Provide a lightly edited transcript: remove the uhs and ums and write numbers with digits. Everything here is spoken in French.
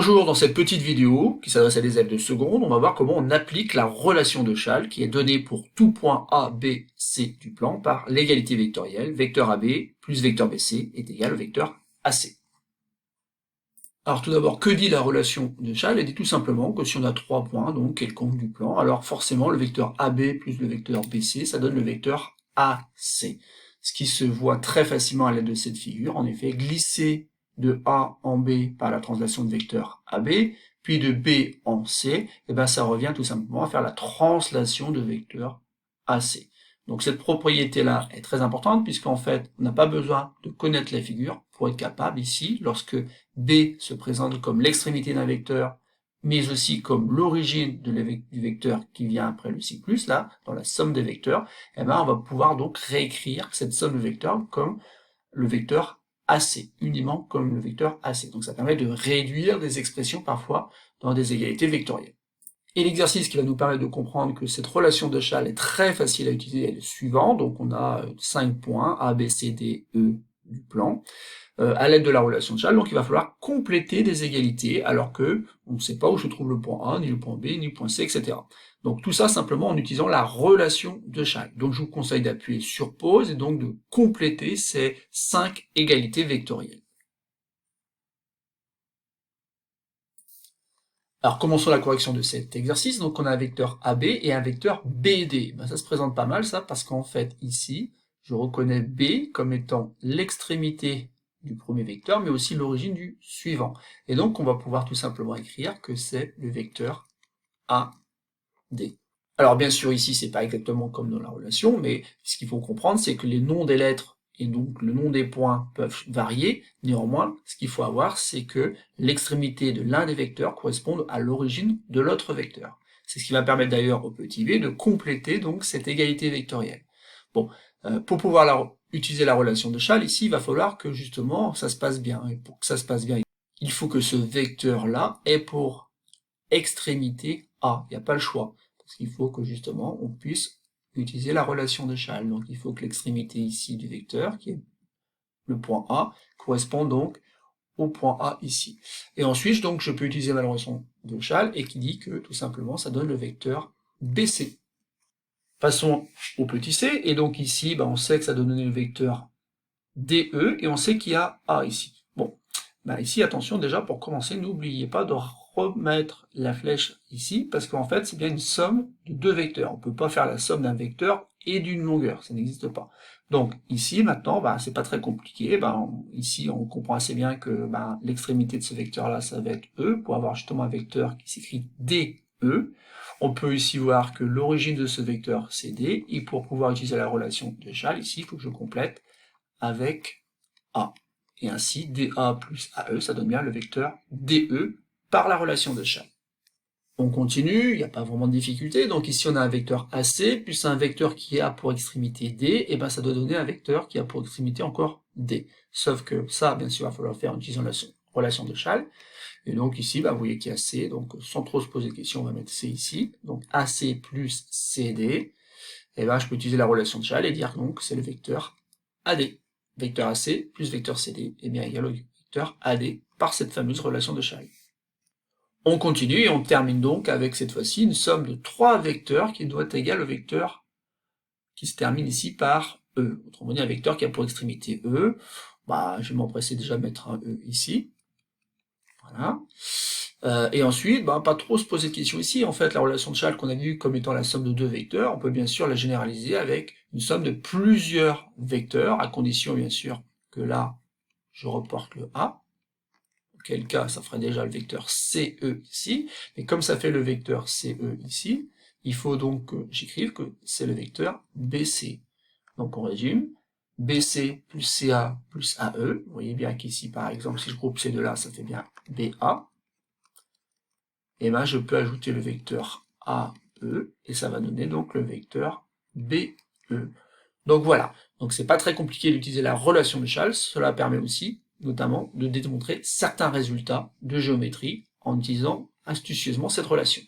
Bonjour, dans cette petite vidéo qui s'adresse à des élèves de seconde, on va voir comment on applique la relation de Chasles qui est donnée pour tout point A, B, C du plan par l'égalité vectorielle, vecteur AB plus vecteur BC est égal au vecteur AC. Alors tout d'abord, que dit la relation de Chasles? Elle dit tout simplement que si on a trois points, donc quelconques du plan, alors forcément le vecteur AB plus le vecteur BC, ça donne le vecteur AC. Ce qui se voit très facilement à l'aide de cette figure, en effet, glisser de A en B par la translation de vecteur AB, puis de B en C, et ben ça revient tout simplement à faire la translation de vecteur AC. Donc cette propriété-là est très importante puisqu'en fait, on n'a pas besoin de connaître la figure pour être capable ici, lorsque B se présente comme l'extrémité d'un vecteur, mais aussi comme l'origine du vecteur qui vient après le C+, là, dans la somme des vecteurs, et ben on va pouvoir donc réécrire cette somme de vecteurs comme le vecteur AC, uniment comme le vecteur AC. Donc ça permet de réduire des expressions parfois dans des égalités vectorielles. Et l'exercice qui va nous permettre de comprendre que cette relation de Chasles est très facile à utiliser est le suivant. Donc on a 5 points, A, B, C, D, E du plan, à l'aide de la relation de Chasles. Donc il va falloir compléter des égalités alors que on ne sait pas où se trouve le point A, ni le point B, ni le point C, etc. Donc tout ça simplement en utilisant la relation de Chasles. Donc je vous conseille d'appuyer sur pause et donc de compléter ces 5 égalités vectorielles. Alors commençons la correction de cet exercice. Donc on a un vecteur AB et un vecteur BD. Ben, ça se présente pas mal ça, parce qu'en fait ici, je reconnais B comme étant l'extrémité du premier vecteur, mais aussi l'origine du suivant. Et donc on va pouvoir tout simplement écrire que c'est le vecteur AD. Alors bien sûr ici c'est pas exactement comme dans la relation, mais ce qu'il faut comprendre c'est que les noms des lettres et donc le nom des points peuvent varier. Néanmoins, ce qu'il faut avoir, c'est que l'extrémité de l'un des vecteurs corresponde à l'origine de l'autre vecteur. C'est ce qui va permettre d'ailleurs au petit v de compléter donc cette égalité vectorielle. Bon, pour pouvoir utiliser la relation de Chasles, ici, il va falloir que justement ça se passe bien. Et pour que ça se passe bien, il faut que ce vecteur-là ait pour extrémité A. Il n'y a pas le choix. Parce qu'il faut que justement on puisse utiliser la relation de Chasles. Donc il faut que l'extrémité ici du vecteur, qui est le point A, corresponde donc au point A ici. Et ensuite, donc, je peux utiliser la relation de Chasles et qui dit que tout simplement ça donne le vecteur BC. Passons au petit c, et donc ici, on sait que ça donne le vecteur DE, et on sait qu'il y a A ici. Bon, ici, attention, déjà, pour commencer, n'oubliez pas de remettre la flèche ici, parce qu'en fait, c'est bien une somme de deux vecteurs. On ne peut pas faire la somme d'un vecteur et d'une longueur, ça n'existe pas. Donc, ici, maintenant, c'est pas très compliqué. Ici, on comprend assez bien que l'extrémité de ce vecteur-là, ça va être E, pour avoir justement un vecteur qui s'écrit DE. On peut ici voir que l'origine de ce vecteur, c'est D, et pour pouvoir utiliser la relation de Chasles, ici, il faut que je complète avec A. Et ainsi, DA plus AE, ça donne bien le vecteur DE par la relation de Chasles. On continue, il n'y a pas vraiment de difficulté, donc ici on a un vecteur AC, plus un vecteur qui a pour extrémité D, et ça doit donner un vecteur qui a pour extrémité encore D. Sauf que ça, bien sûr, il va falloir faire en utilisant la relation de Chasles. Et donc ici, vous voyez qu'il y a C, donc sans trop se poser de questions, on va mettre C ici. Donc AC plus CD, et je peux utiliser la relation de Chasles et dire donc c'est le vecteur AD. Vecteur AC plus vecteur CD est bien égal au vecteur AD par cette fameuse relation de Chasles. On continue et on termine donc avec cette fois-ci une somme de trois vecteurs qui doit être égale au vecteur qui se termine ici par E. Autrement dit, un vecteur qui a pour extrémité E. Je vais m'empresser déjà de mettre un E ici. Voilà. Et ensuite, pas trop se poser de questions ici. En fait, la relation de Chasles qu'on a vue comme étant la somme de deux vecteurs, on peut bien sûr la généraliser avec une somme de plusieurs vecteurs, à condition bien sûr que là, je reporte le A. Auquel cas, ça ferait déjà le vecteur CE ici. Mais comme ça fait le vecteur CE ici, il faut donc que j'écrive que c'est le vecteur BC. Donc on résume. BC plus CA plus AE. Vous voyez bien qu'ici, par exemple, si je groupe ces deux-là, ça fait bien BA. Et je peux ajouter le vecteur AE, et ça va donner donc le vecteur BE. Donc voilà, donc c'est pas très compliqué d'utiliser la relation de Chasles, cela permet aussi, notamment, de démontrer certains résultats de géométrie en utilisant astucieusement cette relation.